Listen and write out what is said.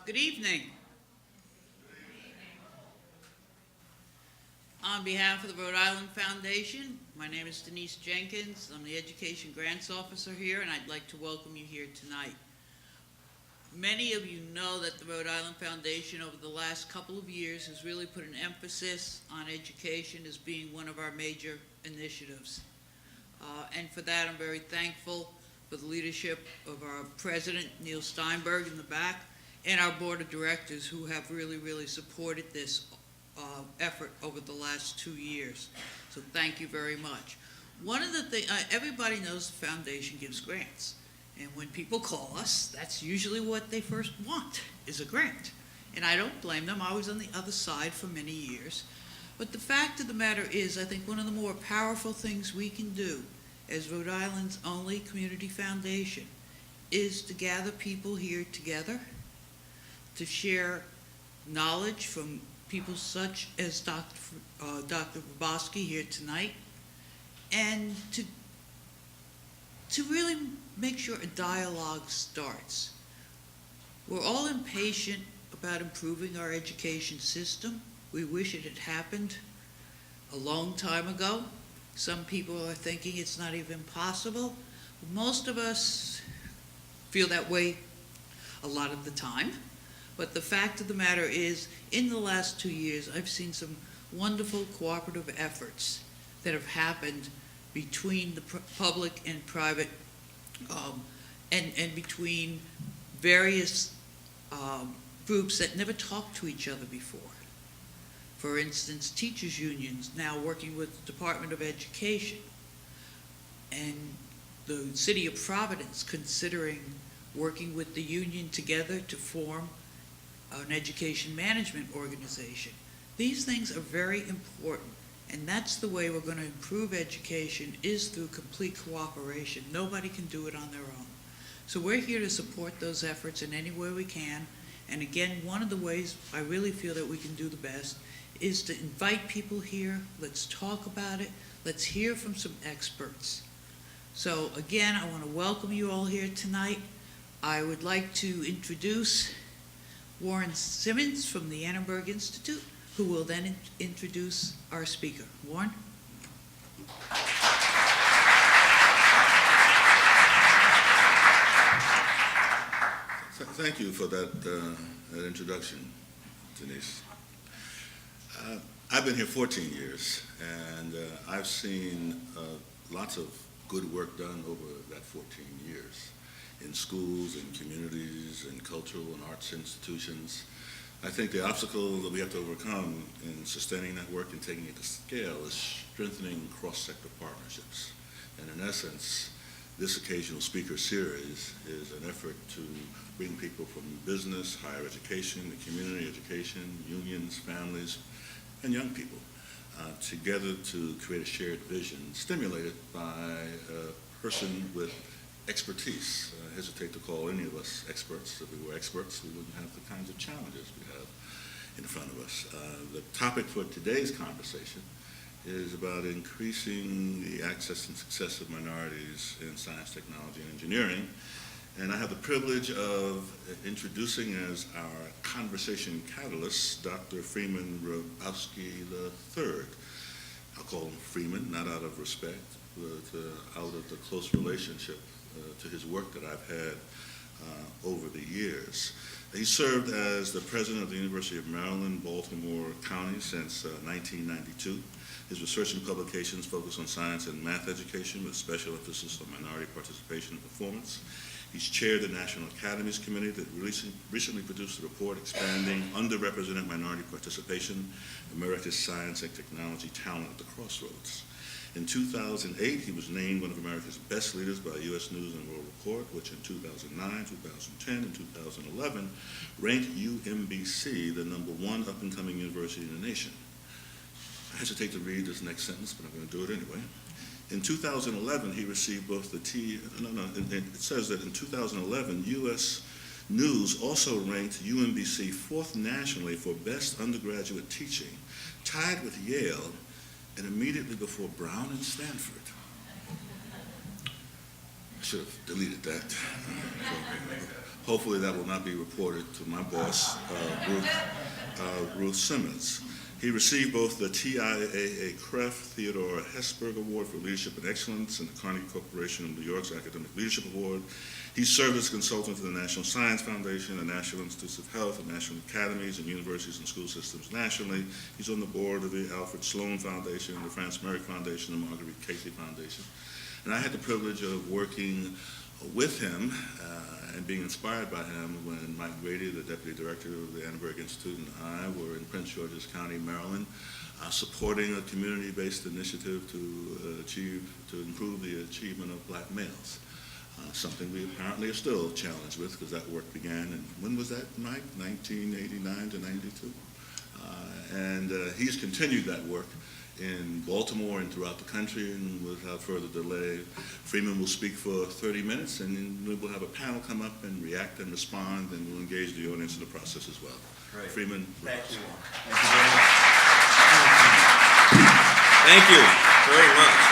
Good evening. On behalf of the Rhode Island Foundation, my name is Denise Jenkins. I'm the Education Grants Officer here, and I'd like to welcome you here tonight. Many of you know that the Rhode Island Foundation over the last couple of years has really put an emphasis on education as being one of our major initiatives. And for that, I'm very thankful for the leadership of our president, Neil Steinberg, in the back, and our board of directors who have really supported this effort over the last 2 years. So thank you very much. One of the things, everybody knows the foundation gives grants. And when people call us, that's usually what they first want, is a grant. And I don't blame them. I was on the other side for many years. But the fact of the matter is, I think one of the more powerful things we can do as Rhode Island's only community foundation is to gather people here together, to share knowledge from people such as Dr. Babosky here tonight, and to really make sure a dialogue starts. We're all impatient about improving our education system. We wish it had happened a long time ago. Some people are thinking it's not even possible. Most of us feel that way a lot of the time. But the fact of the matter is, in the last 2 years, I've seen some wonderful cooperative efforts that have happened between the public and private, and between various groups that never talked to each other before. For instance, teachers' unions now working with the Department of Education, and the City of Providence considering working with the union together to form an education management organization. These things are very important, and that's the way we're going to improve education, is through complete cooperation. Nobody can do it on their own. So we're here to support those efforts in any way we can. And again, one of the ways I really feel that we can do the best is to invite people here. Let's talk about it. Let's hear from some experts. So again, I want to welcome you all here tonight. I would like to introduce Ruth Simmons from the Annenberg Institute, who will then introduce our speaker. Warren? Thank you for that introduction, Denise. I've been here 14 years, and I've seen lots of good work done over that 14 years in schools, in communities, in cultural and arts institutions. I think the obstacle that we have to overcome in sustaining that work and taking it to scale is strengthening cross-sector partnerships. And in essence, this occasional speaker series is an effort to bring people from business, higher education, the community education, unions, families, and young people together to create a shared vision, stimulated by a person with expertise. I hesitate to call any of us experts. If we were experts, we wouldn't have the kinds of challenges we have in front of us. The topic for today's conversation is about increasing the access and success of minorities in science, technology, and engineering. And I have the privilege of introducing as our conversation catalyst, Dr. Freeman Rabowski III. I'll call him Freeman, not out of respect, but out of the close relationship to his work that I've had over the years. He served as the president of the University of Maryland, Baltimore County since 1992. His research and publications focus on science and math education with special emphasis on minority participation and performance. He's chaired the National Academies Committee that recently produced a report expanding underrepresented minority participation, America's science and technology talent at the crossroads. In 2008, he was named one of America's best leaders by U.S. News and World Report, which in 2009, 2010, and 2011 ranked UMBC the #1 up-and-coming university in the nation. I hesitate to read this next sentence, but I'm going to do it anyway. In 2011, he received both the it says that in 2011, U.S. News also ranked UMBC 4th nationally for best undergraduate teaching, tied with Yale, and immediately before Brown and Stanford. I should have deleted that. Hopefully that will not be reported to my boss, Ruth Simmons. He received both the TIAA Kreff Theodore Hesberg Award for Leadership and Excellence and the Carnegie Corporation of New York's Academic Leadership Award. He served as a consultant to the National Science Foundation, the National Institutes of Health, and national academies and universities and school systems nationally. He's on the board of the Alfred Sloan Foundation, the Francis Merrick Foundation, and the Marguerite Casey Foundation. And I had the privilege of working with him and being inspired by him when Mike Grady, the deputy director of the Annenberg Institute, and I were in Prince George's County, Maryland, supporting a community-based initiative to improve the achievement of black males. Something we apparently are still challenged with, because that work began in, when was that, Mike? 1989 to 92? And he's continued that work in Baltimore and throughout the country, and without further delay, Freeman will speak for 30 minutes, and then we will have a panel come up and react and respond, and we'll engage the audience in the process as well. Great. Freeman. Thank you. Thank you very much.